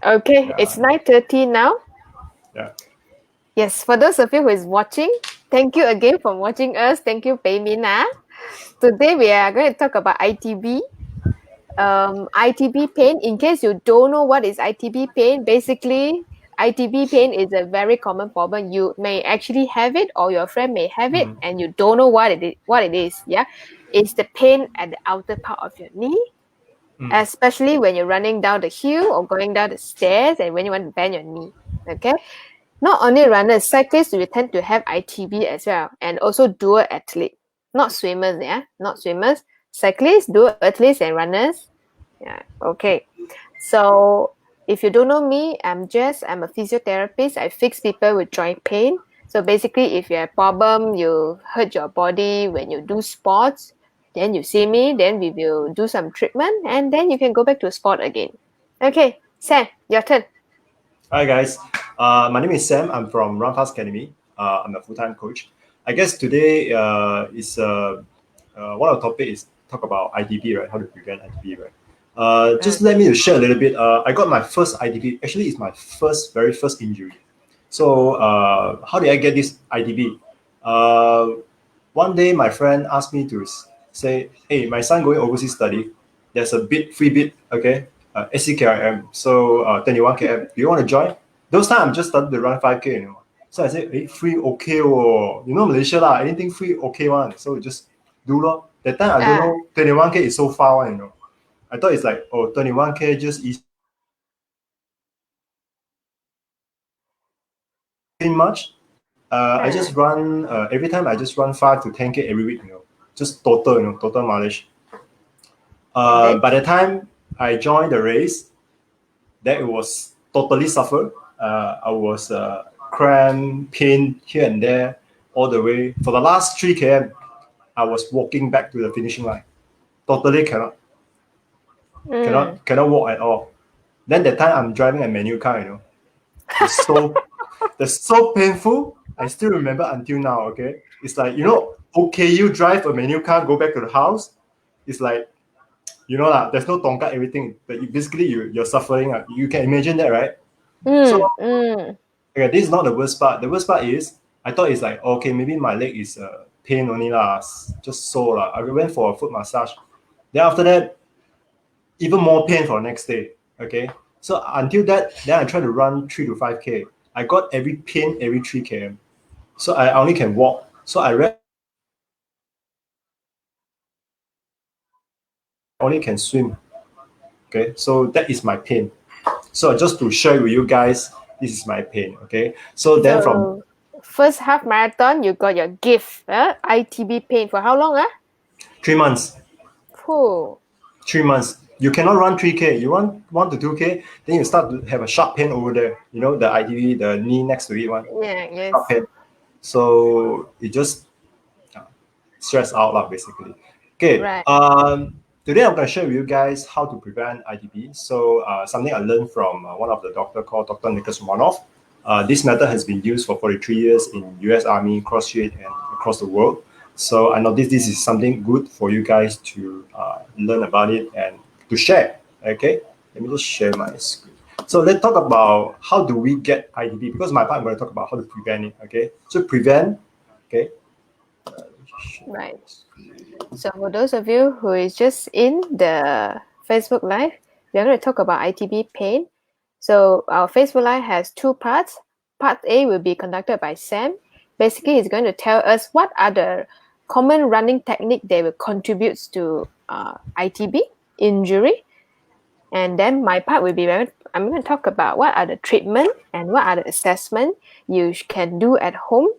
Okay, it's 9:30 now. Yeah. Yes, for those of you who is watching, thank you again for watching us. Thank you, Peimina. Today we are going to talk about ITB. ITB pain. In case you don't know what is ITB pain, basically ITB pain is a very common problem. You may actually have it, or your friend may have it, and you don't know what it is. Yeah, it's the pain at the outer part of your knee, especially when you're running down the hill or going down the stairs, and when you want to bend your knee. Okay. Not only runners, cyclists will tend to have ITB as well, and also dual athlete. Not swimmers, yeah, not swimmers. Cyclists, dual athletes, and runners. Yeah, okay. So if you don't know me, I'm Jess. I'm a physiotherapist. I fix people with joint pain. So basically, if you have problem, you hurt your body when you do sports, then you see me, then we will do some treatment, and then you can go back to sport again. Okay, Sam, your turn. Hi guys, my name is Sam. I'm from Run Fast Academy. I'm a full-time coach. I guess today is one of the topic is talk about ITB, right? How to prevent ITB, right? Just let me to share a little bit. I got my first ITB. Actually, it's my very first injury. So how did I get this ITB? One day, my friend asked me to say, "Hey, my son going overseas study. There's a free bid, okay? 80 km, so 21 km. Do you want to join?" Those time I'm just started to run 5K, you know. So I said, "Hey, free okay, oh. You know Malaysia lah, anything free okay one." So we just do lor. That time I don't know 21K is so far one, you know. I thought it's like 21K just easy much. I just run every time. I just run 5 to 10K every week, you know, just total mileage. By the time I joined the race, that it was totally suffer. I was cramp, pain here and there, all the way. For the last 3 km, I was walking back to the finishing line. Totally cannot walk at all. Then that time I'm driving a manual car, you know. That's so painful. I still remember until now, okay? It's like, you know, okay, you drive a manual car, go back to the house. It's like, you know, there's no tongkat, everything. But you're suffering. You can imagine that, right? So, okay, this is not the worst part. The worst part is, I thought it's like, okay, maybe my leg is pain only, just sore. I went for a foot massage. Then after that, even more pain for the next day, okay? So until that, then I try to run 3 to 5K. I got every pain every 3 km. So I only can walk. So I only can swim. Okay, so that is my pain. So just to share with you guys, this is my pain. Okay, so then from first half marathon, you got your gift, ITB pain for how long? 3 months. Oh. 3 months. You cannot run 3K. You run 1 to 2K, then you start to have a sharp pain over there. You know, the ITB, the knee next to it one. Yeah, yes. Sharp pain. So it just stress out basically. Okay. Right. Today I'm going to share with you guys how to prevent ITB. So something I learned from one of the doctor called Dr. Nicholas Romanov. This method has been used for 43 years in US Army, CrossFit, and across the world. So I know this is something good for you guys to learn about it and to share. Okay, let me just share my screen. So let's talk about how do we get ITB, because my part I'm going to talk about how to prevent it. Okay, so prevent. Okay. Right. So for those of you who is just in the Facebook Live, we are going to talk about ITB pain. So our Facebook Live has 2 parts. Part A will be conducted by Sam. Basically, he's going to tell us what are the common running technique that will contribute to ITB injury. And then my part will be I'm going to talk about what are the treatment and what are the assessment you can do at home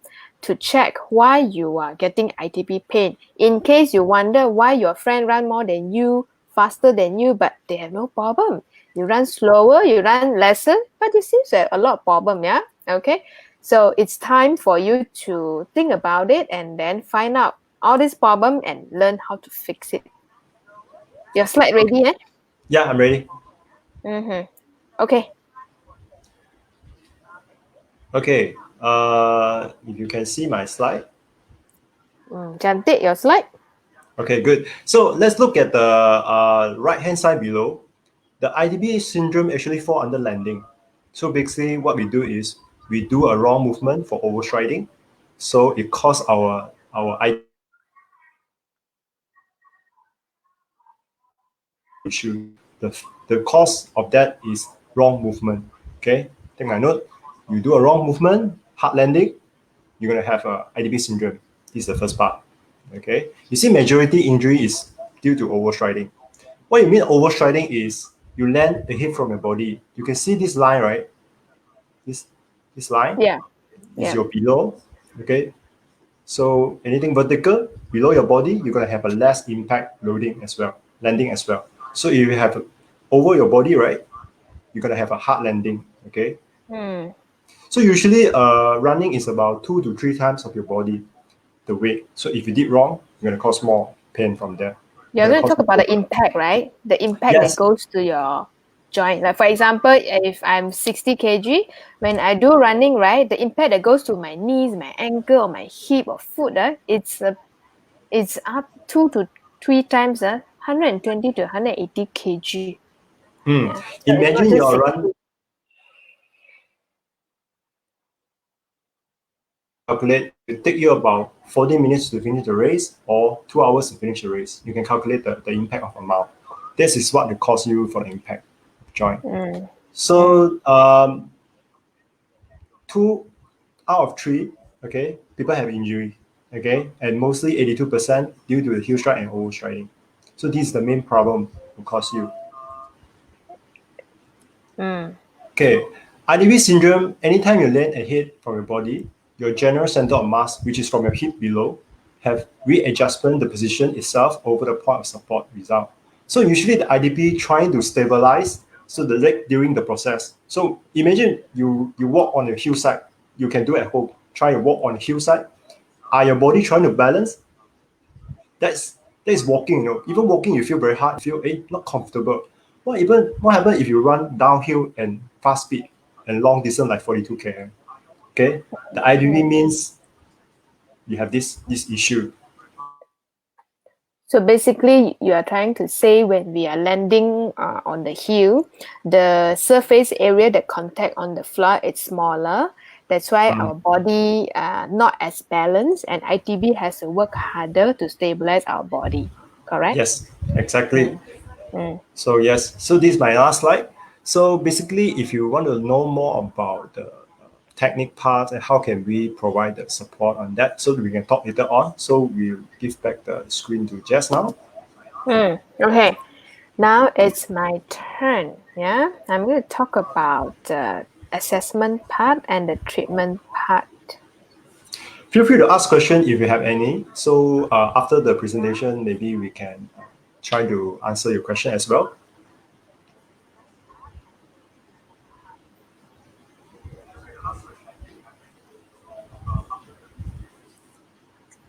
to check why you are getting ITB pain. In case you wonder why your friend run more than you, faster than you, but they have no problem. You run slower, you run lesser, but you seem to have a lot of problem, yeah? Okay, so it's time for you to think about it and then find out all this problem and learn how to fix it. Your slide ready, eh? Yeah, I'm ready. Okay. Okay. If you can see my slide. Cantik, your slide. Okay, good. So let's look at the right-hand side below. The ITB syndrome actually fall under landing. So basically what we do is we do a wrong movement for overstriding. So it causes our issue. The cause of that is wrong movement. Okay, take my note. You do a wrong movement, hard landing, you're gonna have a ITB syndrome. This is the first part. Okay, you see, majority injury is due to overstriding. What you mean overstriding is you land the hip from your body. You can see this line, right? This line Yeah. is Yeah. your below. Okay, so anything vertical below your body, you're gonna have a less impact loading as well, landing as well. So if you have over your body, right, you're gonna have a hard landing. Okay. Mm. So usually, running is about 2 to 3 times of your body, the weight. So if you did wrong, you're gonna cause more pain from there. You're You're gonna going to cause talk about more. the impact, right? The impact that Yes. goes to your joint. Like for example, if I'm 60 kg, when I do running, right, the impact that goes to my knees, my ankle, or my hip or foot, it's up 2 to 3 times, 120 to 180 kg. Hmm. Yeah. So it's not Imagine just you're 60. calculate if it take you about 40 minutes to finish the race or 2 hours to finish the race. You can calculate the impact of amount. This is what it costs you for the impact of joint. Mm. So two out of three, okay, people have injury, okay, and mostly 82% due to the heel strike and overstriding. So this is the main problem will cause you. Mm. Okay, IDV syndrome, anytime you land a hit from your body, your general center of mass, which is from your hip below, have readjustment the position itself over the point of support result. So usually the IDP trying to stabilize so the leg during the process. So imagine you walk on the hillside, you can do at home. Try to walk on the hillside. Are your body trying to balance? That's walking, you know. Even walking you feel very hard, you feel not comfortable. What happens if you run downhill and fast speed and long distance like 42 km? Okay, the IDV means you have this issue. So basically, you are trying to say when we are landing on the hill, the surface area that contact on the floor is smaller. That's why our body not as balanced, and ITB has to work harder to stabilize our body. Correct? Yes, exactly. Mm. Mm. So yes, so this is my last slide. So basically, if you want to know more about the technique part and how can we provide the support on that, so we can talk later on. So we'll give back the screen to Jess now. Mm. Okay. Now it's my turn. Yeah, I'm going to talk about the assessment part and the treatment part. Feel free to ask questions if you have any. So after the presentation, maybe we can try to answer your question as well.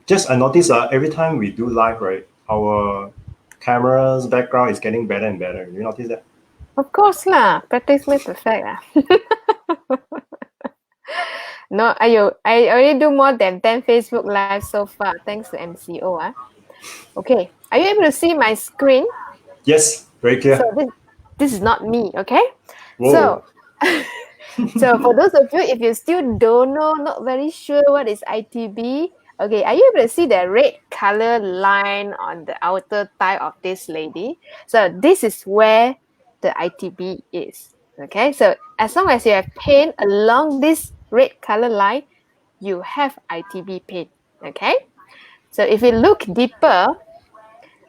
Just I notice every time we do live, right, our camera's background is getting better and better. You notice that? Of course lah, practice makes perfect lah. No, I already do more than 10 Facebook Live so far, thanks to MCO. Okay, are you able to see my screen? Yes, very So clear. this is not me, okay? Whoa. So, so for those of you, if you still don't know, not very sure what is ITB, okay, are you able to see the red color line on the outer thigh of this lady? So this is where the ITB is. Okay, so as long as you have pain along this red color line, you have ITB pain. Okay, so if you look deeper,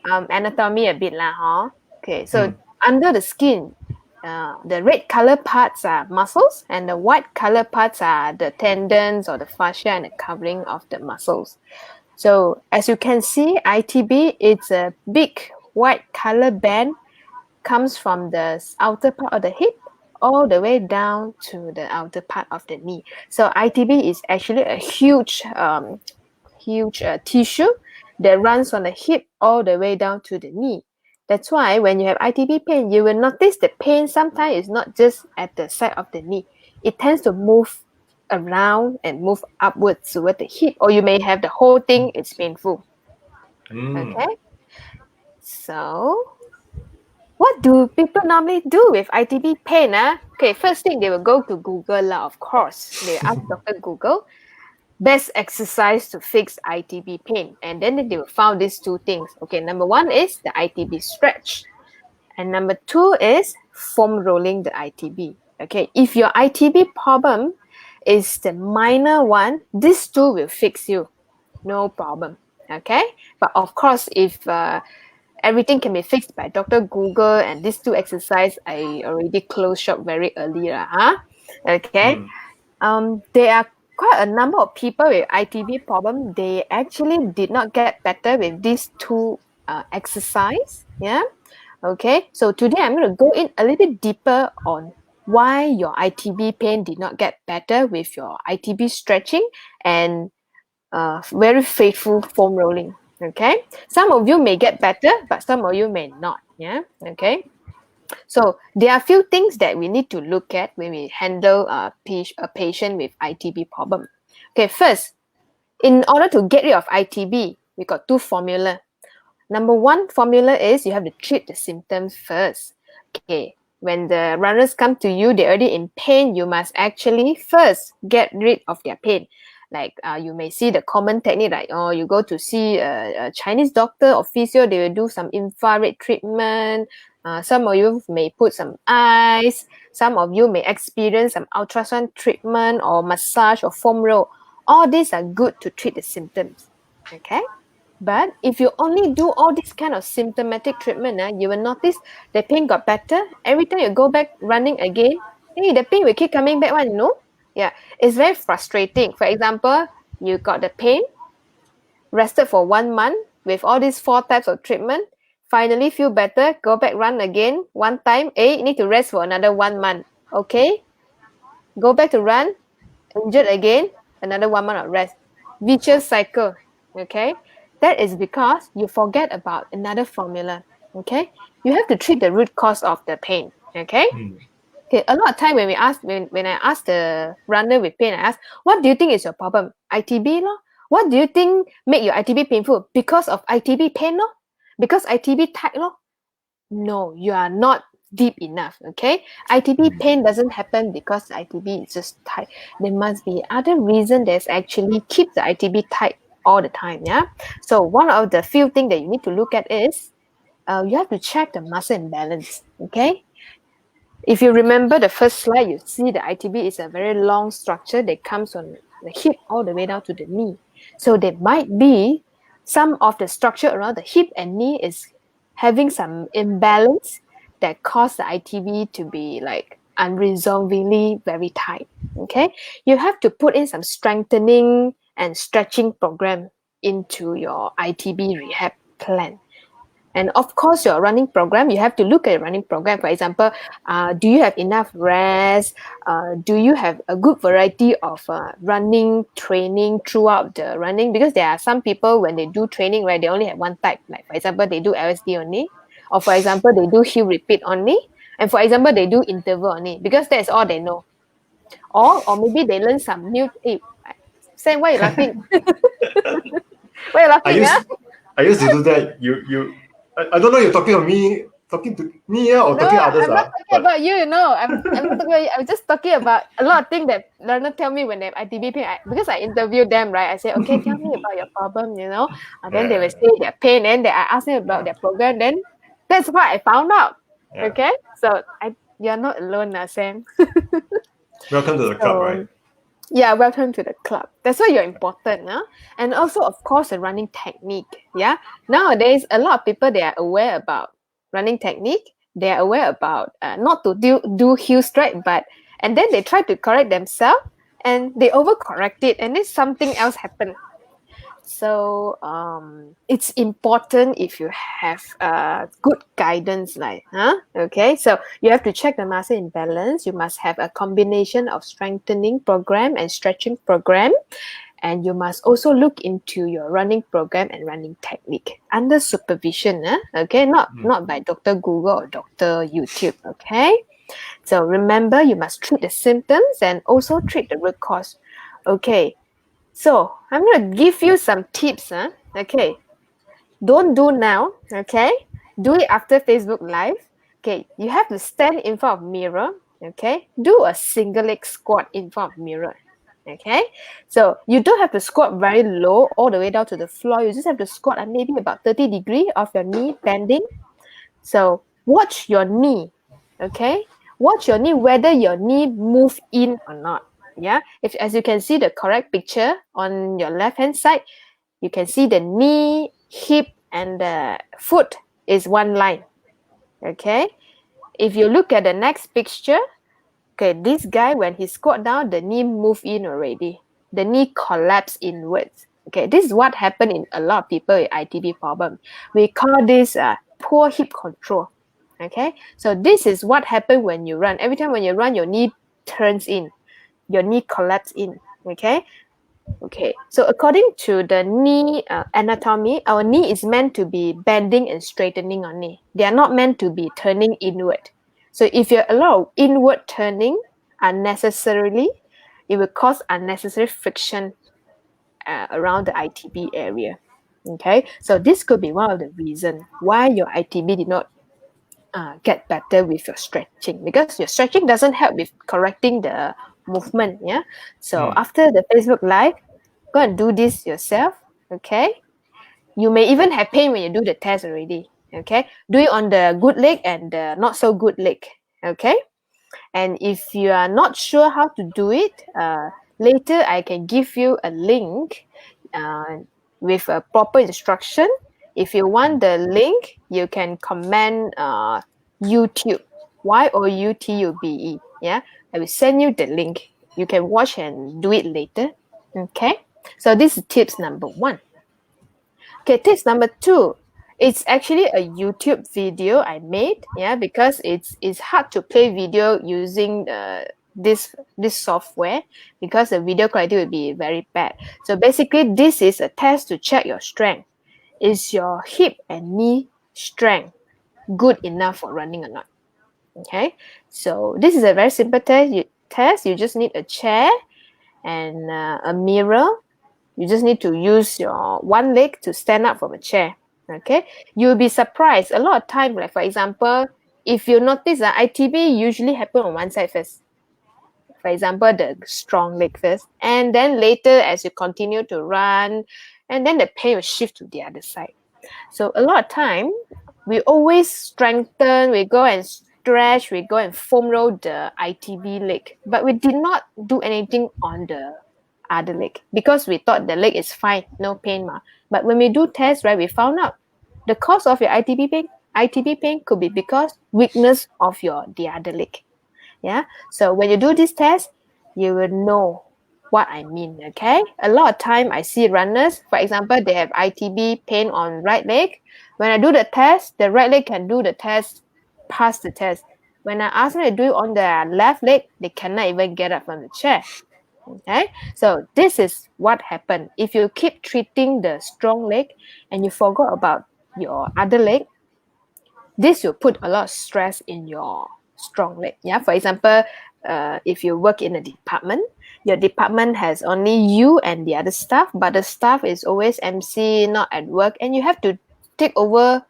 anatomy a bit lah, huh? Okay, so under the skin, the red color parts are muscles, and the white color parts are the tendons or the fascia and the covering of the muscles. So as you can see, ITB, it's a big white color band, comes from the outer part of the hip all the way down to the outer part of the knee. So ITB is actually a huge tissue that runs from the hip all the way down to the knee. That's why when you have ITB pain, you will notice the pain sometimes is not just at the side of the knee. It tends to move around and move upwards toward the hip, or you may have the whole thing is painful. Mm. Okay, so What do people normally do with ITB pain? Okay, first thing they will go to Google lah, of course. They ask Dr. Google, best exercise to fix ITB pain. And then they will found these two things. Okay, number one is the ITB stretch. And number two is foam rolling the ITB. Okay, if your ITB problem is the minor one, these two will fix you. No problem. Okay, but of course, if everything can be fixed by Dr. Google and these two exercise, I already closed shop very early. Okay. There are quite a number of people with ITB problem. They actually did not get better with these two exercise. Yeah. Okay. So today I'm going to go in a little bit deeper on why your ITB pain did not get better with your ITB stretching and very faithful foam rolling. Okay. Some of you may get better, but some of you may not. Yeah. Okay. So there are a few things that we need to look at when we handle a patient with ITB problem. Okay, first, in order to get rid of ITB, we got two formula. Number one formula is you have to treat the symptoms first. Okay, when the runners come to you, they're already in pain, you must actually first get rid of their pain. Like you may see the common technique, like you go to see a Chinese doctor or physio, they will do some infrared treatment. Some of you may put some ice. Some of you may experience some ultrasound treatment or massage or foam roll. All these are good to treat the symptoms. Okay. But if you only do all this kind of symptomatic treatment, you will notice the pain got better. Every time you go back running again, hey, the pain will keep coming back one, Yeah, it's very frustrating. For example, you got the pain, rested for 1 month with all these 4 types of treatment, finally feel better, go back run again, one time, you need to rest for another 1 month. Okay, go back to run, injured again, another 1 month of rest. Vicious cycle. Okay, that is because you forget about another formula. Okay, you have to treat the root cause of the pain. Okay. Okay, a lot of time when I ask the runner with pain, I ask, what do you think is your problem? ITB lor? What do you think make your ITB painful? Because of ITB pain lor? Because ITB tight lor? No, you are not deep enough. Okay, ITB pain doesn't happen because ITB is just tight. There must be other reason that's actually keep the ITB tight all the time. Yeah. So one of the few things that you need to look at is you have to check the muscle imbalance. Okay. If you remember the first slide, you see the ITB is a very long structure that comes on the hip all the way down to the knee. So there might be some of the structure around the hip and knee is having some imbalance that cause the ITB to be like unresolvingly very tight. Okay, you have to put in some strengthening and stretching program into your ITB rehab plan. And of course, your running program, you have to look at your running program. For example, do you have enough rest? Do you have a good variety of running training throughout the running? Because there are some people, when they do training, right, they only have one type. Like, for example, they do LSD only. Or for example, they do heel repeat only. And for example, they do interval only. Because that's all they know. Or maybe they learn some new... Hey, Sam, why are you laughing? Why are you laughing? I used to do that. I don't know you're talking to me or talking to others. I'm not talking about you, I'm not talking about you. I'm just talking about a lot of things that learners tell me when they have ITB pain. Because I interview them, right? I say, okay, tell me about your problem, And then they will say their pain, and I ask them about their program. Then that's what I found out. Yeah. Okay? So you're not alone, Sam. Welcome to the club, right? Yeah, welcome to the club. That's why you're important. And also, of course, the running technique. Yeah. Nowadays, a lot of people, they are aware about running technique. They are aware about not to do heel strike, and then they try to correct themselves and they overcorrect it, and then something else happened. So it's important if you have good guidance, okay. So you have to check the muscle imbalance. You must have a combination of strengthening program and stretching program, and you must also look into your running program and running technique under supervision. Okay, not by Dr. Google or Dr. YouTube. Okay, so remember, you must treat the symptoms and also treat the root cause. Okay. So I'm going to give you some tips. Okay. Don't do now. Okay. Do it after Facebook Live. Okay, you have to stand in front of mirror. Okay, do a single leg squat in front of mirror. Okay, so you don't have to squat very low all the way down to the floor. You just have to squat at maybe about 30 degrees of your knee bending. So watch your knee. Okay, watch your knee whether your knee move in or not. Yeah, if as you can see the correct picture on your left hand side, you can see the knee, hip, and the foot is one line. Okay, if you look at the next picture, okay, this guy, when he squat down, the knee move in already. The knee collapse inwards. Okay, this is what happened in a lot of people with ITB problem. We call this poor hip control. Okay, so this is what happened when you run. Every time when you run, your knee turns in, your knee collapse in. Okay, okay. So according to the knee anatomy, our knee is meant to be bending and straightening our knee. They are not meant to be turning inward. So if you allow inward turning unnecessarily, it will cause unnecessary friction around the ITB area. Okay, so this could be one of the reasons why your ITB did not get better with your stretching, because your stretching doesn't help with correcting the movement. Yeah. So after the Facebook Live, go and do this yourself. Okay. You may even have pain when you do the test already. Okay. Do it on the good leg and the not so good leg. Okay. And if you are not sure how to do it, later I can give you a link with a proper instruction. If you want the link, you can comment YouTube, YOUTUBE. Yeah, I will send you the link. You can watch and do it later. Okay, so this is tips number 1. Okay, tips number 2. It's actually a YouTube video I made, yeah, because it's hard to play video using this software, because the video quality will be very bad. So basically, this is a test to check your strength. Is your hip and knee strength good enough for running or not? Okay, so this is a very simple test. You just need a chair and a mirror. You just need to use your one leg to stand up from a chair. Okay, you'll be surprised. A lot of time, like for example, if you notice that ITB usually happen on one side first. For example, the strong leg first, and then later as you continue to run, and then the pain will shift to the other side. So a lot of time, we always strengthen, we go and stretch, we go and foam roll the ITB leg, but we did not do anything on the other leg because we thought the leg is fine, no pain ma. But when we do tests, right, we found out the cause of your ITB pain could be because weakness of the other leg. Yeah. So when you do this test, you will know what I mean. Okay. A lot of time I see runners, for example, they have ITB pain on right leg. When I do the test, the right leg can do the test, pass the test. When I ask them to do it on their left leg, they cannot even get up from the chair. Okay, so this is what happened. If you keep treating the strong leg and you forgot about your other leg, this will put a lot of stress in your strong leg. Yeah, for example, if you work in a department, your department has only you and the other staff, but the staff is always MC, not at work, and you have to take over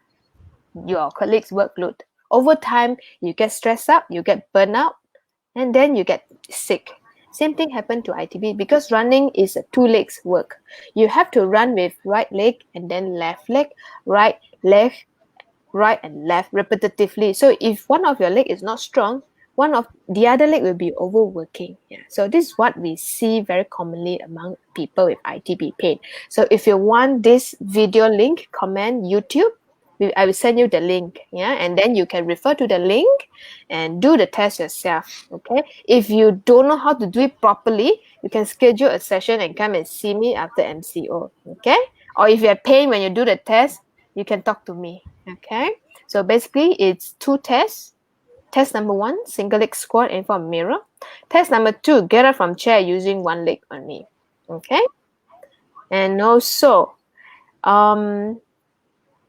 your colleagues' workload. Over time, you get stressed up, you get burnt out, and then you get sick. Same thing happened to ITB because running is a 2 legs work. You have to run with right leg and then left leg, right leg, right and left repetitively. So if one of your leg is not strong, one of the other leg will be overworking. Yeah. So this is what we see very commonly among people with ITB pain. So if you want this video link, comment YouTube. I will send you the link, yeah, and then you can refer to the link and do the test yourself. Okay, if you don't know how to do it properly, you can schedule a session and come and see me after MCO. Okay, or if you have pain when you do the test, you can talk to me. Okay, so basically it's 2 tests. Test number 1, single leg squat in front of mirror. Test number 2, get up from chair using one leg only. Okay, and also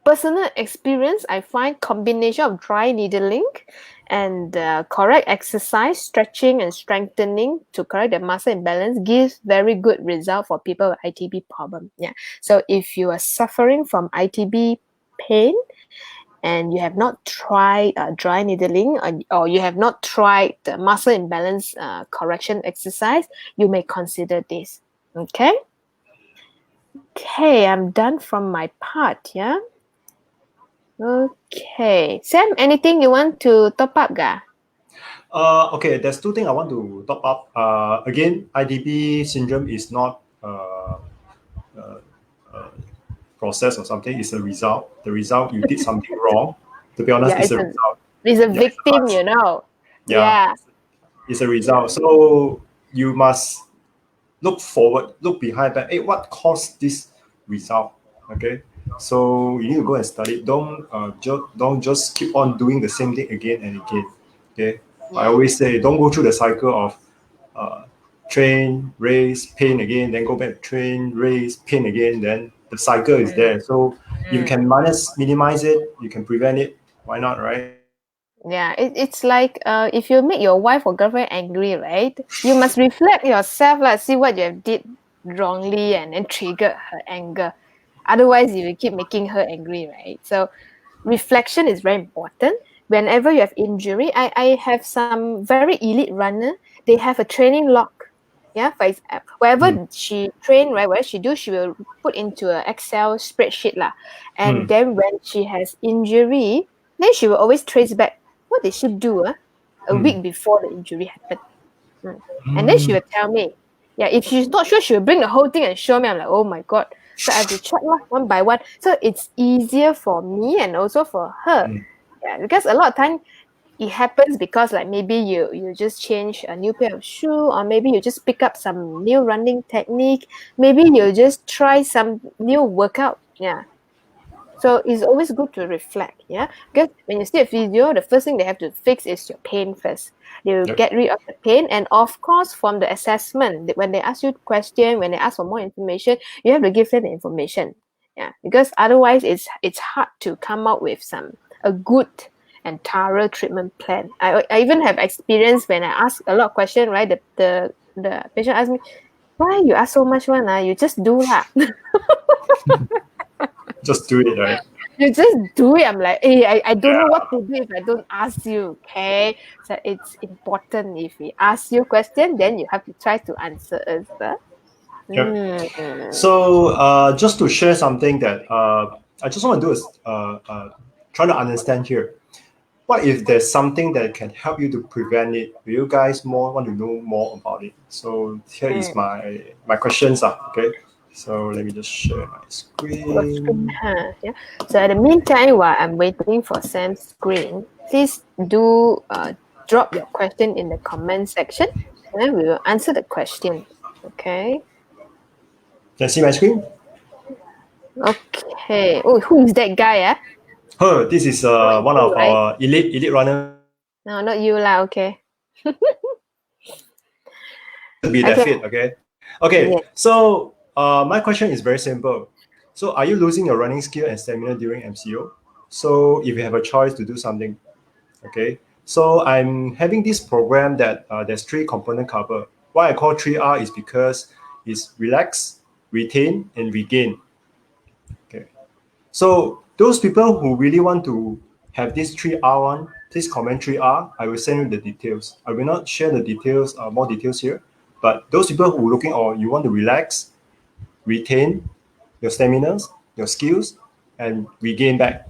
personal experience, I find combination of dry needling and correct exercise, stretching and strengthening to correct the muscle imbalance gives very good result for people with ITB problem. Yeah. So if you are suffering from ITB pain, and you have not tried dry needling, or you have not tried the muscle imbalance correction exercise, you may consider this. Okay? Okay, I'm done from my part, yeah? Okay. Sam, anything you want to top up, ga? Okay, there's two things I want to top up. Again, IDP syndrome is not process or something. It's a result. The result, you did something wrong. To be honest, Yeah, it's a result. it's a Yeah, it's a victim, must. you know. Yeah, Yeah. it's a result. So you must look forward, look behind that. Hey, what caused this result? Okay, so you need to go and study. Don't just keep on doing the same thing again and again. Okay, I always say don't go through the cycle of uh, train, race, pain again, then go back, train, race, pain again. Then the cycle is there. So if you can minimize it, you can prevent it. Why not, right? Yeah, it's like if you make your wife or girlfriend angry, right? You must reflect yourself, like see what you have did wrongly and then trigger her anger. Otherwise, you will keep making her angry, right? So reflection is very important. Whenever you have injury, I have some very elite runner, they have a training log. Yeah, Mm, wherever she train, right, whatever she do, she will put into an Excel spreadsheet lah. And mm, then when she has injury, then she will always trace back what did she do a mm, week before the injury happened. Mm. And then she mm, will tell me. Yeah, if she's not sure, she will bring the whole thing and show me. I'm like, oh my god. So I have to check one by one. So it's easier for me and also for her. mm, Yeah, because a lot of time it happens because like maybe you just change a new pair of shoe, or maybe you just pick up some new running technique. Maybe you just try some new workout. Yeah. So it's always good to reflect, yeah. Because when you see a physio, the first thing they have to fix is your pain first. They will yep, get rid of the pain, and of course, from the assessment, when they ask you question, when they ask for more information, you have to give them the information, yeah. Because otherwise, it's hard to come up with a good and thorough treatment plan. I even have experience when I ask a lot of question, right? The patient asked me, "Why you ask so much one? You just do lah." just do it, right? You just do it. I'm like, hey, I don't know what Yeah, to do if I don't ask you. Okay. So it's important if we ask you question, then you have to try to answer us. yep. Mm. So just to share something that I just want to do is try to understand here. What if there's something that can help you to prevent it? Do you guys more want to know more about it? So here is Mm. my questions. Okay. So let me just share my Your screen, screen. huh? Yeah. So at the meantime, while I'm waiting for Sam's screen, please do drop your question in the comment section, and then we will answer the question. Okay. Can you see my screen? Okay. Oh, who is that guy? This is Not one you, of right? our elite runner No, not you lah. Okay. to be that Okay. fit. Okay. Okay. Yeah. So my question is very simple. So are you losing your running skill and stamina during MCO? So if you have a choice to do something, okay. So I'm having this program that there's three component cover. Why I call 3R is because it's relax, retain, and regain. Okay. So those people who really want to have this 3R one, please comment 3R. I will send you the details. I will not share the details, more details here. But those people who are looking or you want to relax, retain your stamina, your skills, and regain back.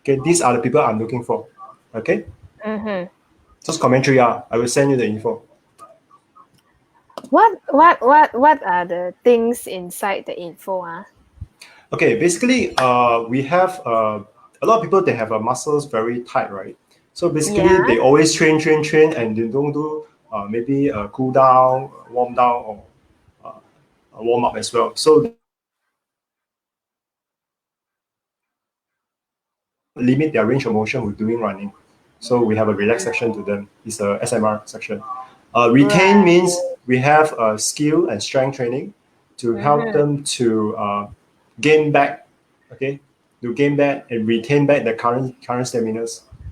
Okay, these are the people I'm looking for. Okay, Mm-hmm. just comment 3R. I will send you the info. What are the things inside the info? Okay, basically, we have a lot of people. They have muscles very tight, right? So basically, Yeah. they always train, and they don't do maybe a cool down, warm down, or a warm up as well. So limit their range of motion with doing running. So we have a relax section to them. It's a SMR section. Retain Right. means we have skill and strength training to help Mm-hmm. them to gain back, okay, to gain back and retain back the current stamina.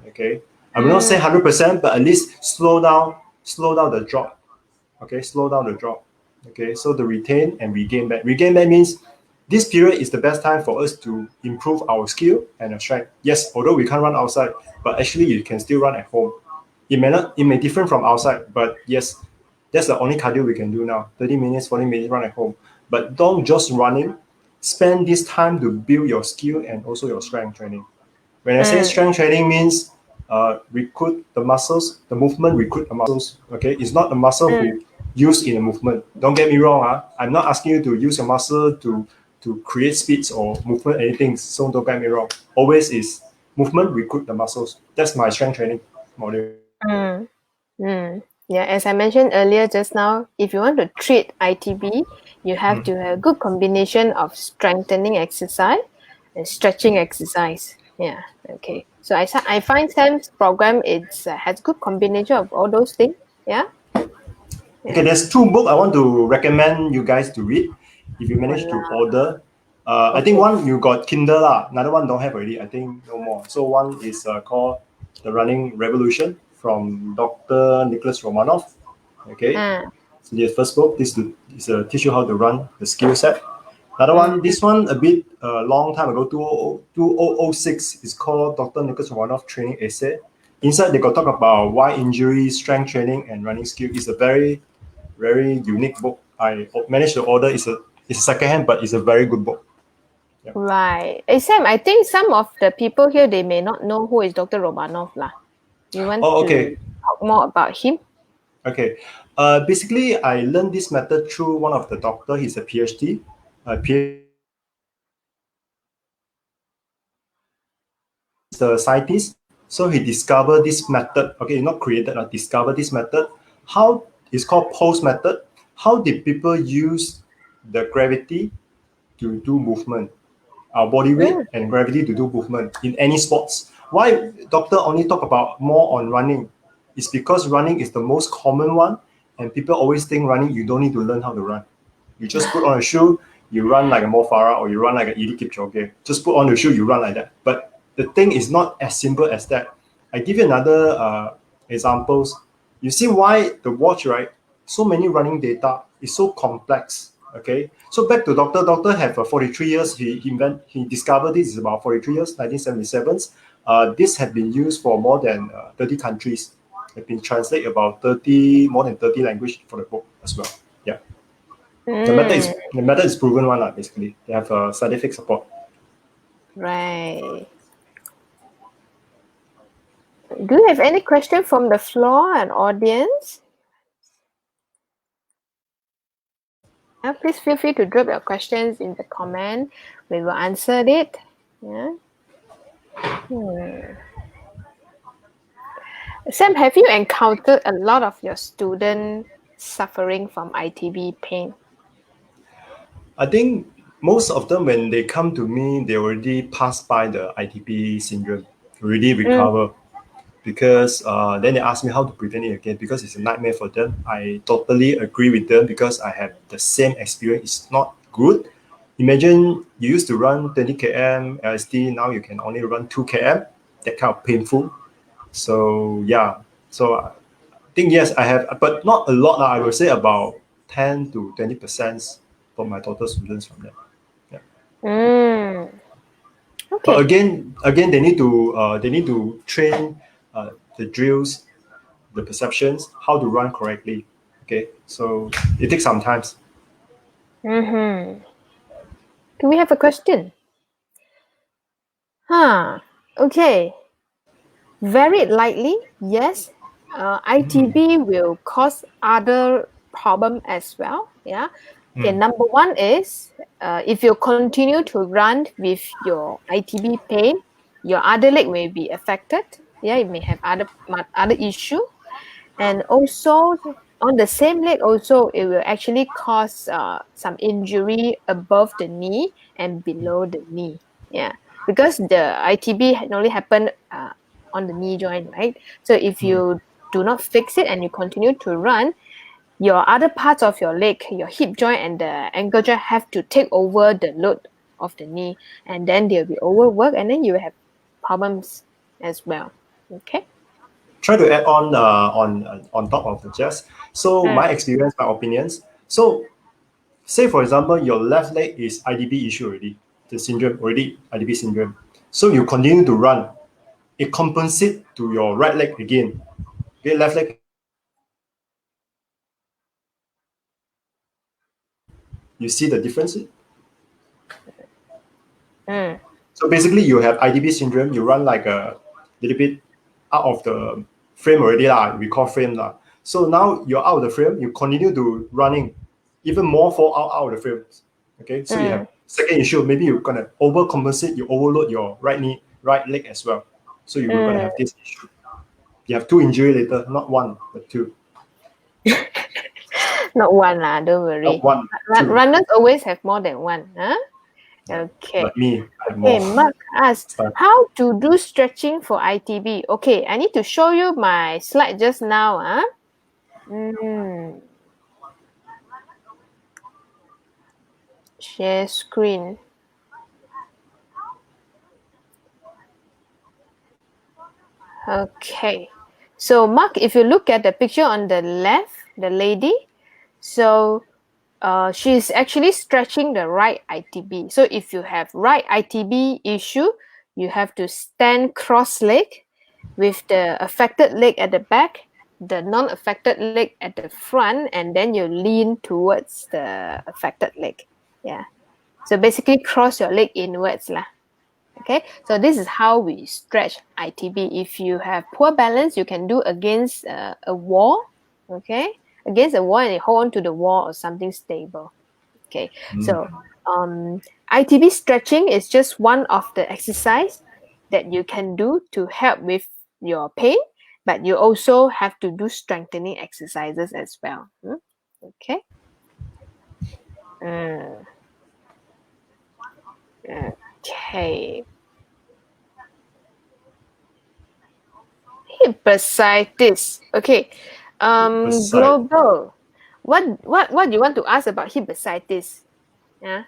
Okay, I will not say Mm. 100%, but at least slow down the drop. Okay, slow down the drop. Okay, so the retain and regain back. Regain back means this period is the best time for us to improve our skill and our strength. Yes, although we can't run outside, but actually you can still run at home. It may different from outside, but yes, that's the only cardio we can do now. 30 minutes, 40 minutes run at home. But don't just running. Spend this time to build your skill and also your strength training. When I say strength training means recruit the muscles, the movement recruit the muscles. Okay, it's not the muscle who use in a movement. Don't get me wrong. I'm not asking you to use your muscle to create speeds or movement anything. So don't get me wrong. Always is movement recruit the muscles. That's my strength training module. Mm. Mm. Yeah, as I mentioned earlier just now, if you want to treat ITB, you have to have a good combination of strengthening exercise and stretching exercise. Yeah, okay. So I find Sam's program has good combination of all those things. Yeah. Okay, there's two books I want to recommend you guys to read if you manage to order. I think one you got Kindle lah, another one don't have already. I think no more. So one is called The Running Revolution from Dr. Nicholas Romanov. Okay, so the first book this is teach you how to run the skill set. Another one, this one a bit long time ago, 2006, is called Dr. Nicholas Romanov Training Essay. Inside they got talk about why injury, strength training, and running skill. Is a very unique book. I managed to order. It's a second hand, but it's a very good book. Yeah. Right. Hey Sam, I think some of the people here they may not know who is Dr. Romanov lah. You want to talk more about him? Okay. Basically, I learned this method through one of the doctor. He's a PhD. The scientist. So he discovered this method. Okay, not created, discovered this method. How it's called pose method. How did people use the gravity to do movement? Our body weight and gravity to do movement in any sports. Why doctor only talk about more on running? It's because running is the most common one, and people always think running you don't need to learn how to run. You just put on a shoe, you run like a Mo Farah or you run like a Edie Kipchoge. Just put on the shoe, you run like that. But the thing is not as simple as that. I give you another examples. You see why the watch, right? So many running data is so complex. Okay, so back to doctor. Doctor have 43 years. He discovered this is about 43 years, 1977. This had been used for more than 30 countries. Have been translated about more than 30 language for the book as well. Yeah, the method is proven one basically. They have scientific support. Right. Do you have any question from the floor and audience? Please feel free to drop your questions in the comment. We will answer it. Yeah. Sam, have you encountered a lot of your students suffering from ITB pain? I think most of them, when they come to me, they already passed by the ITB syndrome, already recover. Because then they ask me how to prevent it again because it's a nightmare for them. I totally agree with them because I have the same experience. It's not good. Imagine you used to run 20 km LSD, now you can only run 2 km. That kind of painful. So yeah, so I think yes, I have, but not a lot. I would say about 10 to 20% for my total students from that. Yeah. Okay. But again, they need to train the drills, the perceptions, how to run correctly. Okay, so it takes some time. Do we have a question? Okay. Very likely, yes. ITB will cause other problem as well. Yeah. Okay. Number one is if you continue to run with your ITB pain, your other leg may be affected. Yeah, you may have other issue, and also on the same leg, also it will actually cause some injury above the knee and below the knee. Yeah, because the ITB only happen on the knee joint, right? So if you do not fix it and you continue to run, your other parts of your leg, your hip joint and the ankle joint have to take over the load of the knee, and then they'll be overworked, and then you will have problems as well. Okay. Try to add on top of the chest. So my experience, my opinions. So say for example, your left leg is ITB issue already, the syndrome already ITB syndrome. So you continue to run, it compensates to your right leg again. Okay, left leg have ITB issue, you see the difference? So basically, you have ITB syndrome, you run like a little bit out of the frame already, we call frame. So now you're out of the frame, you continue to running, even more fall out of the frame. Okay, so you have second issue, maybe you're gonna overcompensate, you overload your right knee, right leg as well. So you're gonna have this issue. You have two injury later, not one, but two. Not one lah, don't worry. Not one, two. Runners always have more than one, huh? Okay. Like me, I have Okay, more. Mark asked, how to do stretching for ITB? Okay, I need to show you my slide just now. Share screen. Okay, so Mark, if you look at the picture on the left, the lady, so she's actually stretching the right ITB. So if you have right ITB issue, you have to stand cross-leg with the affected leg at the back, the non-affected leg at the front, and then you lean towards the affected leg. Yeah. So basically cross your leg inwards lah. Okay, so this is how we stretch ITB. If you have poor balance, you can do against a wall, okay? Against a wall and you hold on to the wall or something stable. Okay, so ITB stretching is just one of the exercise that you can do to help with your pain, but you also have to do strengthening exercises as well. Okay. Okay. Hip bursitis. Okay. Global. What do you want to ask about hip bursitis? Yeah.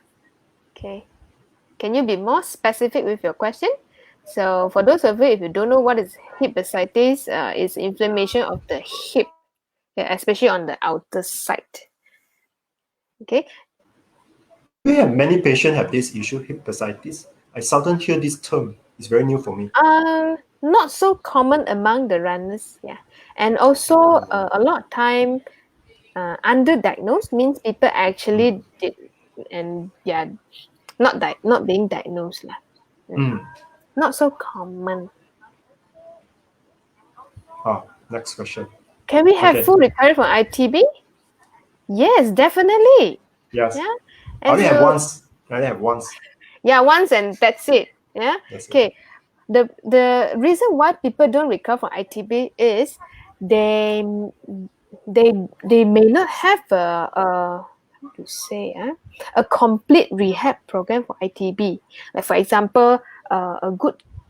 Okay. Can you be more specific with your question? So for those of you, if you don't know what is hip bursitis, it's inflammation of the hip, especially on the outer side. Okay. Do you have many patients have this issue, hip bursitis? I seldom hear this term. It's very new for me. Not so common among the runners, yeah. And also a lot of time underdiagnosed means people actually did, and yeah, not being diagnosed lah. Not so common. Next question. Can we have full recovery from ITB? Yes, definitely. Yes. Yeah. I only have once. I only have once. Yeah, once and that's it. Yeah. Okay. The reason why people don't recover from ITB is they may not have a complete rehab program for ITB. Like for example, a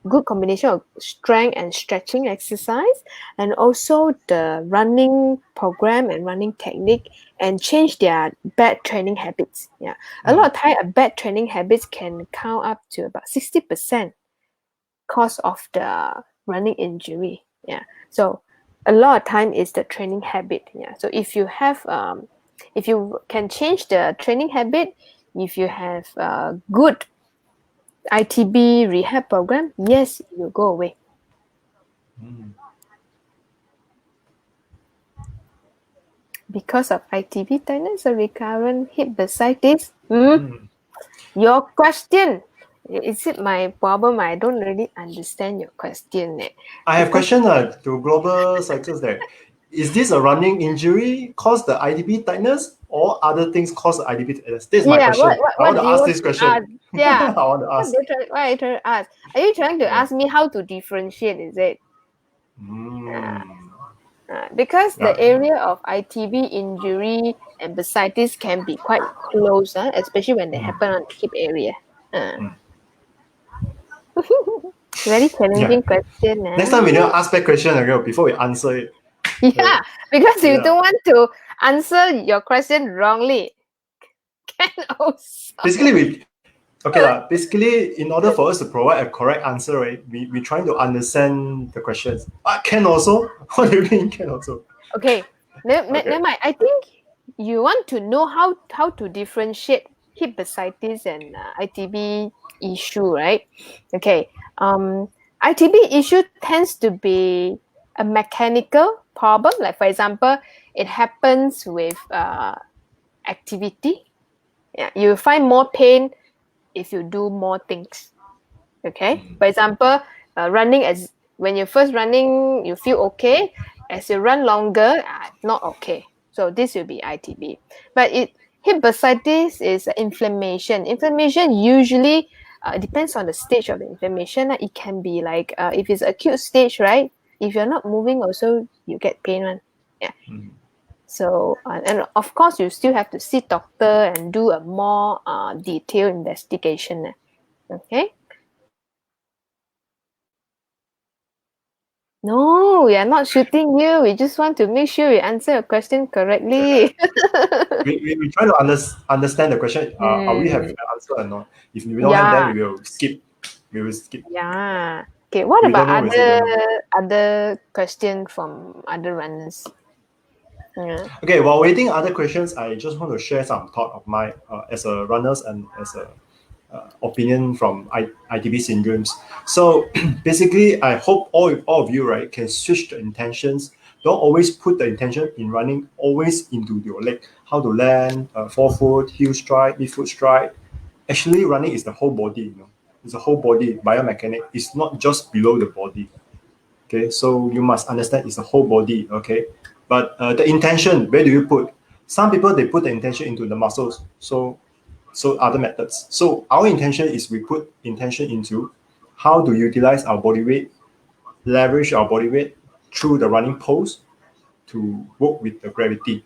good combination of strength and stretching exercise, and also the running program and running technique, and change their bad training habits. Yeah, a lot of time bad training habits can count up to about 60% cause of the running injury. Yeah, so a lot of time is the training habit. Yeah, so if you have if you can change the training habit, if you have a good ITB rehab program, yes, it will go away. Because of ITB tightness or recurrent hip bursitis? Your question, is it my problem? I don't really understand your question. I have question to global cycles there. Is this a running injury cause the ITB tightness or other things cause the ITB tightness? This is my question. I want to ask this question. Yeah. I want to ask. What are you trying to ask? Are you trying to ask me how to differentiate, is it? Because the area of ITB injury and bursitis can be quite close, especially when they happen on the hip area. Very challenging question. Next time we need to ask that question again before we answer it. Yeah, because you don't want to answer your question wrongly. Can also. Basically, in order for us to provide a correct answer, right, we're trying to understand the questions. Can also? What do you mean can also? Okay. Never mind. I think you want to know how to differentiate hip bursitis and ITB issue, right? Okay. ITB issue tends to be a mechanical problem. Like for example, it happens with activity. Yeah, you find more pain if you do more things. Okay. For example, running, as when you're first running, you feel okay. As you run longer, not okay. So this will be ITB. But hip bursitis is inflammation. Inflammation usually depends on the stage of the inflammation. It can be like if it's acute stage, right? If you're not moving, also you get pain. One. Yeah. So and of course you still have to see doctor and do a more detailed investigation. Okay. No, we are not shooting you. We just want to make sure we answer your question correctly. We try to understand the question. Are we have Hmm. an answer or not? If we don't have, then Yeah, we will skip. We will skip. yeah. Okay, what We don't about know, we say don't know. other question from other runners? Yeah. Okay, while waiting other questions, I just want to share some thought of my as a runners and as a opinion from ITB syndromes. So basically, I hope all of you right can switch the intentions. Don't always put the intention in running always into your leg. How to land, forefoot, heel strike, midfoot strike. Actually, running is the whole body. It's the whole body biomechanic. It's not just below the body. Okay, so you must understand it's the whole body. Okay, but the intention, where do you put? Some people they put the intention into the muscles. So other methods. So our intention is we put intention into how to utilize our body weight, leverage our body weight through the running pose to work with the gravity.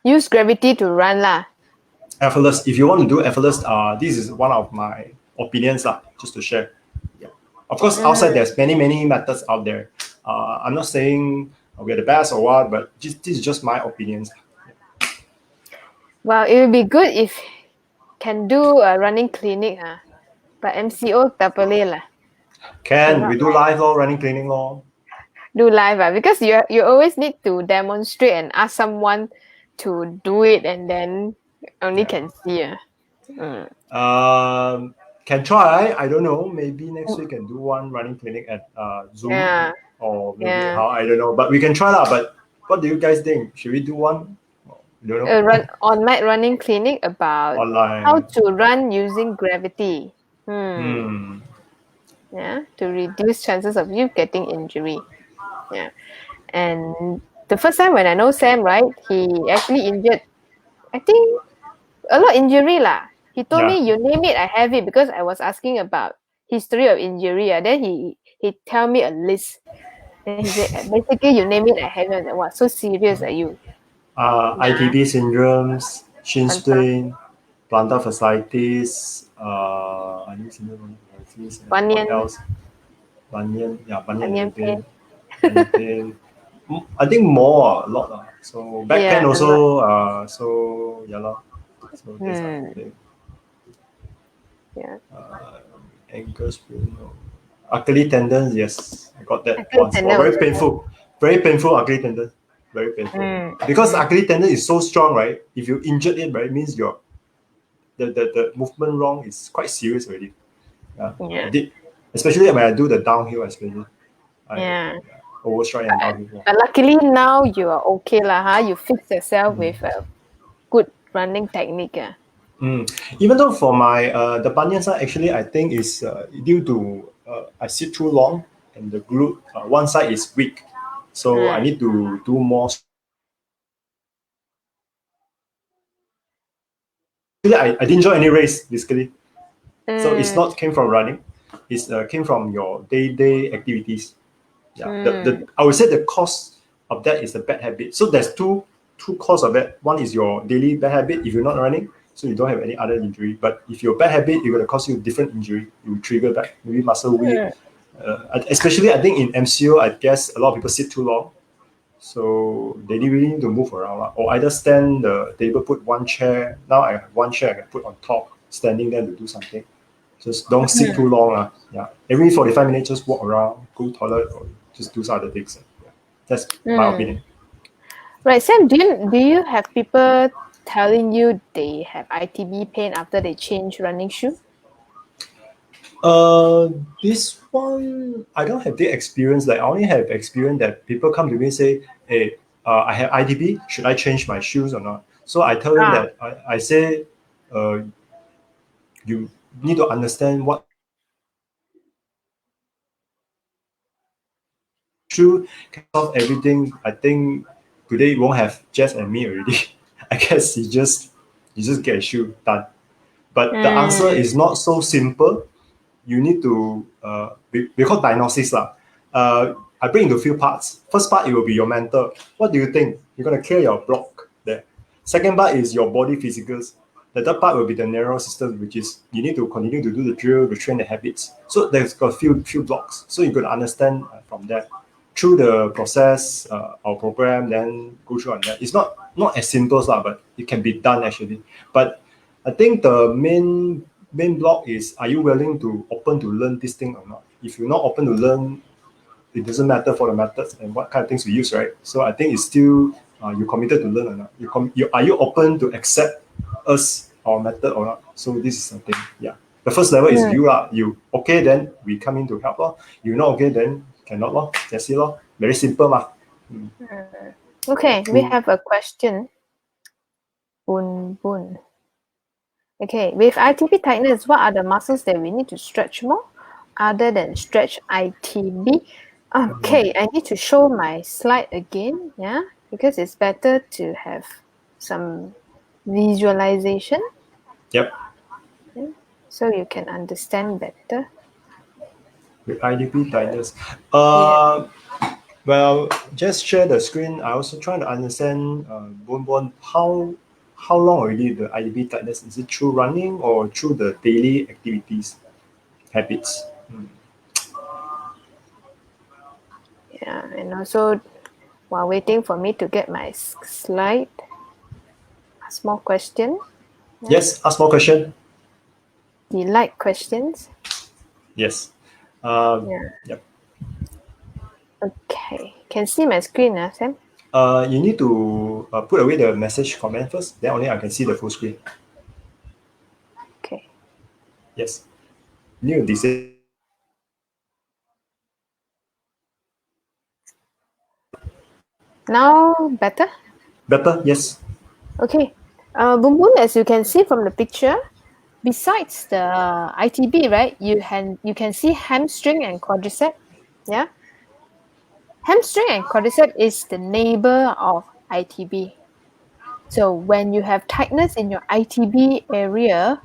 Use gravity to run lah. Effortless. If you want to do effortless, this is one of my opinions lah, just to share. Yeah. Of course, outside there's many methods out there. I'm not saying we're the best or what, but this is just my opinions. Well, it would be good if can do a running clinic, but MCO tak boleh lah. Can we Cannot do live or running cleaning law? do live, because you always need to demonstrate and ask someone to do it, and then only Yeah. can see. Can try. I don't know. Maybe next week can do one running clinic at Zoom Yeah, or maybe yeah. how, I don't know. But we can try lah. But what do you guys think? Should we do one? I don't know. Online running clinic about Online. how to run using gravity. Hmm. Yeah, to reduce chances of you getting injury. Yeah, and the first time when I know Sam, right, he actually injured. I think a lot injury lah. He told Yeah. me, you name it, I have it, because I was asking about history of injury. Then he tell me a list. Then he said, basically, you name it, I have it. Wow, so serious are you? ITB syndromes, shin Pantang. splint, plantar fasciitis, what Banyan. else? Banyan, yeah, Banyan pain. banyan pain. I think more, a lot. So back Yeah, pain a lot. also, so yeah. So these are the things. Yeah. Ankle sprain, no. Achilles tendons, yes, I got that Achilles once. tendon Oh, very also. painful. Very painful Achilles tendon. Very painful. Because Achilles tendon is so strong, right? If you injured it, right, it means your the movement wrong is quite serious already. Yeah. Yeah. I did, especially when I do the downhill, especially. Yeah. Overstride and downhill. But luckily now you are okay lah, You fix yourself with a good running technique. Even though for my the bunion side, actually I think is due to I sit too long and the glute one side is weak, so I need to do more. Actually, I didn't join any race basically, so it's not came from running, it's came from your day activities. Yeah, the I would say the cause of that is a bad habit. So there's two cause of that. One is your daily bad habit. If you're not running, so you don't have any other injury. But if your bad habit, it's gonna cause you different injury. You will trigger back, maybe muscle weak. Especially I think in MCO, I guess a lot of people sit too long, so they really need to move around, or either stand the table, put one chair. Now I have one chair I can put on top, standing there to do something. Just don't sit too long. Yeah. Every 45 minutes, just walk around, go toilet, or just do some other things. Yeah. That's my opinion. Right, Sam, do you have people telling you they have ITB pain after they change running shoe? This one I don't have the experience. Like I only have experience that people come to me and say, "Hey, I have ITB. Should I change my shoes or not?" So I tell them Ah, that I say, uh, you need to understand what shoe can solve everything. I think today you won't have Jess and me already. I guess you just get a shoe done. But the answer mm, is not so simple. You need to we call diagnosis lah. I bring into few parts. First part it will be your mental. What do you think? You're gonna clear your block there. Second part is your body physicals. The third part will be the neural system, which is you need to continue to do the drill to train the habits. So there's got a few blocks. So you got to understand from that through the process or program, then go through on that. It's not as simple as that, but it can be done actually. But I think the main block is, are you willing to open to learn this thing or not? If you're not open to learn, it doesn't matter for the methods and what kind of things we use, right? So I think it's still you committed to learn or not. Are you open to accept us our method or not? So this is something. Yeah. The first level is mm, you are you okay, then we come in to help lor. You not okay, then cannot lor. That's it lor. Very simple mah. mm. Okay, we Cool. have a question. Bun Bun. Okay, with ITB tightness, what are the muscles that we need to stretch more other than stretch ITB? Okay, I need to show my slide again, yeah, because it's better to have some visualization, Yep. yeah, so you can understand better. With IDP tightness. Yeah. Well, just share the screen. I also trying to understand, Bon, how long already the IDP tightness? Is it through running or through the daily activities, habits? Yeah, and also while waiting for me to get my slide, a small question. Yeah, Yes, ask more question. you like questions? Yes. Yeah. Yep. Okay, can see my screen, Sam? You need to put away the message comment first. Then only I can see the full screen. Okay. Yes. You need to disable. Now better? Better. Yes. Okay. Boom Boom, as you can see from the picture, besides the ITB, right, you can see hamstring and quadricep. Yeah. Hamstring and quadricep is the neighbor of ITB. So when you have tightness in your ITB area,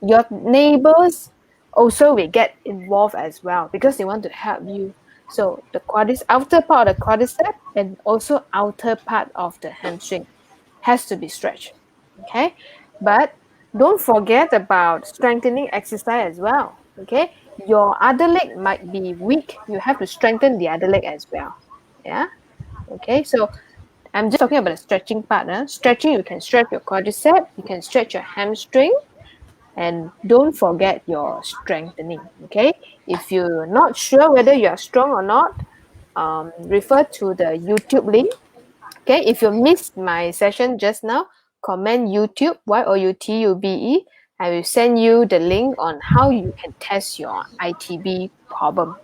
your neighbors also will get involved as well because they want to help you. So the outer part of the quadricep and also outer part of the hamstring has to be stretched. Okay, but don't forget about strengthening exercise as well. Okay, your other leg might be weak. You have to strengthen the other leg as well. Yeah. Okay, so I'm just talking about the stretching part. Stretching, you can stretch your quadricep, you can stretch your hamstring, and don't forget your strengthening. Okay, if you're not sure whether you are strong or not, refer to the YouTube link. Okay, if you missed my session just now, comment YouTube YOUTUBE. I will send you the link on how you can test your ITB problem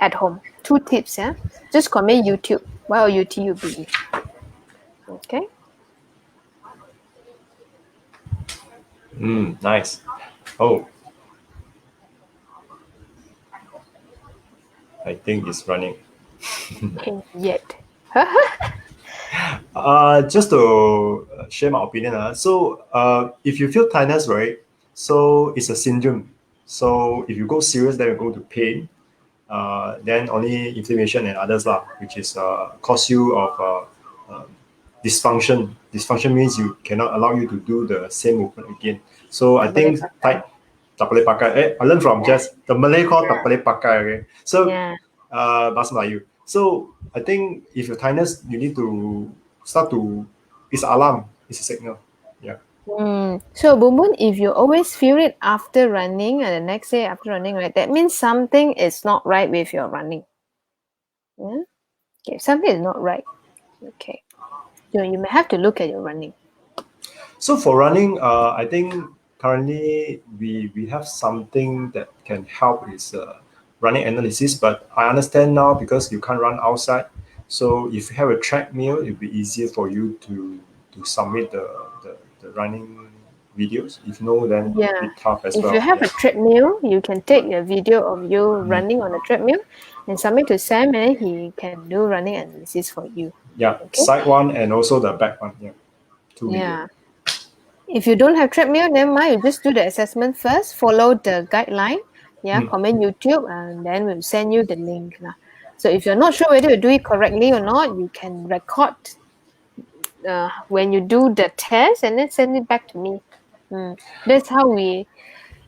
at home. 2 tips, yeah. Just comment YouTube YOUTUBE. Okay. Nice. Oh, I think it's running. Yet. Just to share my opinion. If you feel tiredness, right? So it's a syndrome. So if you go serious, then you go to pain. Then only inflammation and others lah, which is cause you of dysfunction. Dysfunction means you cannot allow you to do the same movement again. So I Tak boleh think pakai. tak boleh pakai. I learned from Yeah. just the Malay call tak boleh pakai. Okay, so Yeah. Bahasa Melayu. So I think if your tiredness, you need to start to. It's alarm. It's a signal. Yeah. So, Boom Boom, if you always feel it after running and the next day after running, right, that means something is not right with your running. Yeah? Okay, something is not right. Okay. So you may have to look at your running. So for running, I think currently we have something that can help is running analysis. But I understand now because you can't run outside. So if you have a treadmill, it'll be easier for you to submit the running videos. If no, then a Yeah. bit tough as If you well. have Yeah. a treadmill, you can take a video of you running on a treadmill and submit to Sam, and he can do running analysis for you. Yeah, Okay. side one and also the back one. Yeah, two video. Yeah. If you don't have treadmill, never mind. You just do the assessment first. Follow the guideline. Yeah. Comment YouTube, and then we'll send you the link lah. So if you're not sure whether you do it correctly or not, you can record when you do the test and then send it back to me. That's how we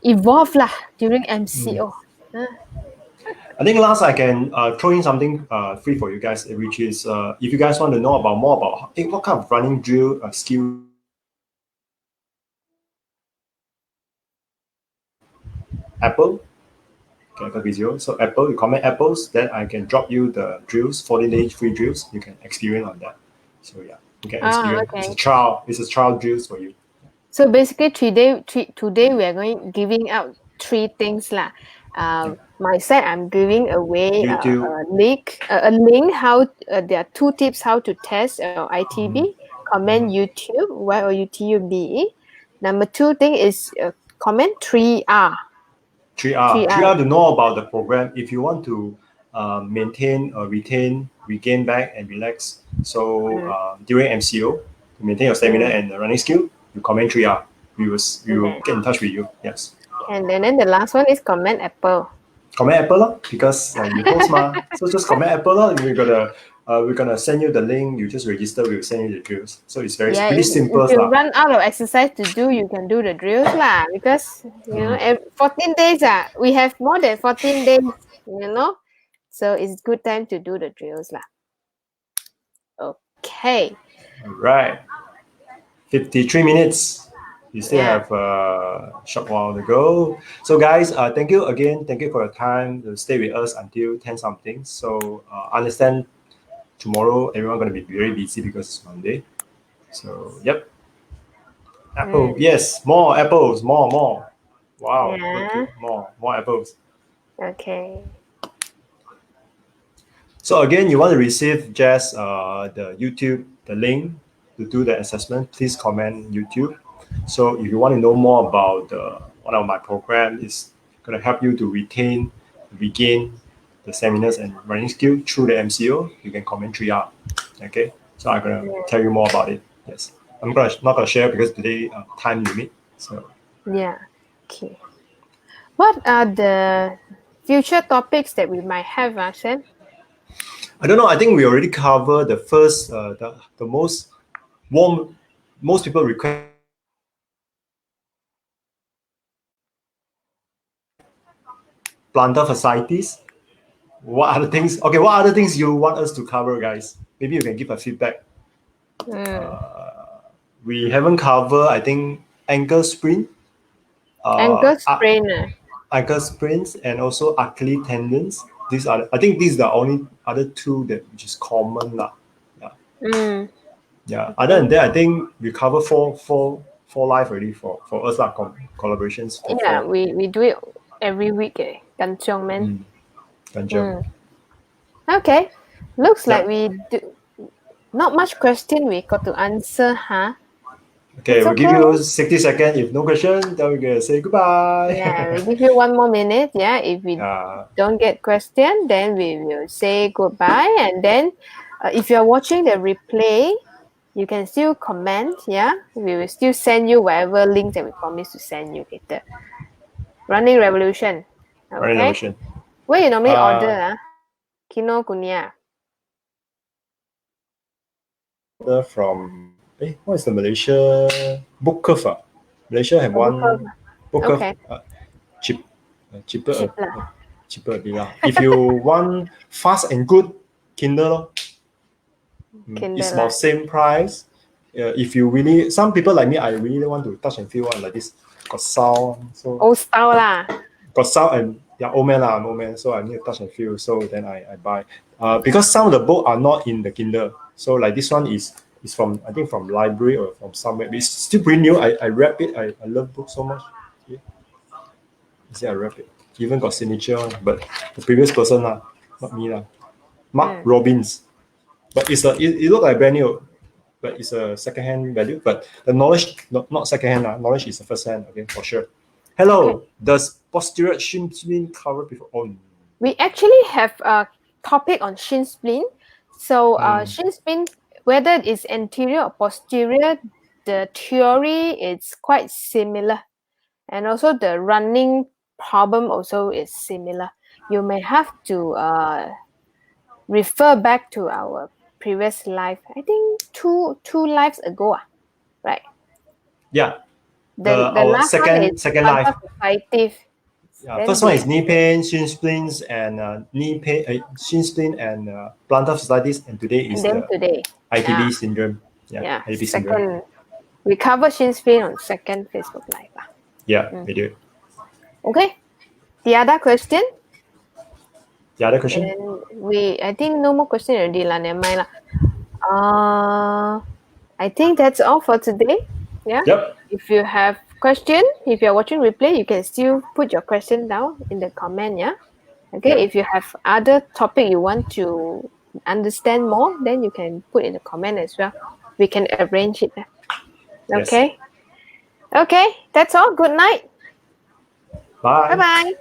evolve lah during MCO. I think last I can throw in something free for you guys, which is if you guys want to know about more about what kind of running drill skill Apple. Okay, the video. So Apple, you comment apples, then I can drop you the drills, 14 days free drills. You can experience on that. So yeah, you can experience. Okay. It's a trial. It's a trial drills for you. So basically, today we are giving out three things lah. Yeah. My side, I'm giving away YouTube. a link. How there are two tips how to test ITB. Comment YouTube, YOUTUBE. Number two thing is comment 3R. 3R. 3R to know about the program. If you want to maintain or retain, regain back and relax. So during MCO, to maintain your stamina and the running skill, you comment 3R. We will get in touch with you. Yes. And then the last one is comment Apple. Comment Apple lah, because you host ma. So just comment Apple lah. We're gonna send you the link. You just register. We'll send you the drills. So it's pretty simple If you lah. run out of exercise to do, you can do the drills lah. Because 14 days we have more than 14 days. So it's good time to do the drills lah. Okay. All right. 53 minutes. You still have a short while to go. So guys, thank you again. Thank you for your time to stay with us until 10 something. So understand tomorrow everyone going to be very busy because it's Monday. So yep. Apple. Yes, more apples. More. Wow. Yeah. More apples. Okay. So again, you want to receive just the YouTube, the link to do the assessment, please comment YouTube. So if you want to know more about one of my program is going to help you to regain the seminars and running skill through the MCO, you can comment 3R. Okay, so I'm going to tell you more about it. Yes, I'm not going to share because today time limit. So yeah, okay. What are the future topics that we might have, Sam? I don't know. I think we already covered the first, the most people request. Plantar fasciitis. What other things? Okay, what other things you want us to cover, guys? Maybe you can give a feedback. We haven't covered, I think, ankle sprain. Ankle sprain. Ankle sprains and also Achilles tendons. I think these are the only other two that which is common lah. Yeah. Yeah. Other than that, I think we cover four live already for us lah. Collaborations. We do it every week. Kanchong man. Kanchong. Okay. Looks like we do not much question we got to answer, huh? Okay, we'll give you 60 seconds. If no question, then we're going to say goodbye. Yeah, we'll give you 1 more minute. Yeah, if we don't get question, then we will say goodbye. And then if you're watching the replay, you can still comment. Yeah, we will still send you whatever link that we promise to send you later. Running Revolution. Okay. Running Revolution. Where you normally order? Kinokuniya. Order from what is the Malaysia book curve? Malaysia have one book curve. Okay. Cheaper a bit lah. If you want fast and good, Kindle it's about same price. If you really, some people like me, I really want to touch and feel one like this. Got sound, so old style lah. Got sound and old man lah, I'm old man, so I need to touch and feel. So then I buy. Because some of the books are not in the Kindle. So like this one is It's from, I think, from library or from somewhere. It's still pretty new. I wrap it. I love books so much. Yeah. See, I wrap it. Even got signature on, but the previous person lah, not me lah. Mark Robbins. But it look like brand new, but it's a second-hand value. But the knowledge, not second-hand, knowledge is the first-hand, okay, for sure. Hello, does posterior shin splint cover before? Oh, We actually have a topic on shin splint. So shin splint, whether it's anterior or posterior, the theory is quite similar. And also the running problem also is similar. You may have to refer back to our previous life. I think two lives ago, right? yeah. The Our last one is second life. plantar Yeah, Then first one is knee pain, shin splints, and knee pain, shin splint, and plantar fasciitis, and today is then the today. ITB syndrome. Yeah, ITB syndrome. second. We cover shin splint on second Facebook Live. Yeah, we do. Okay. The other question. The other question? And I think no more question already lah. Never mind lah. I think that's all for today. Yeah. Yep. If you have question, if you're watching replay, you can still put your question down in the comment. Yeah. Okay. Yep. If you have other topic you want to understand more, then you can put in the comment as well. We can arrange it. Okay. Yes. Okay. That's all. Good night. Bye. Bye-bye.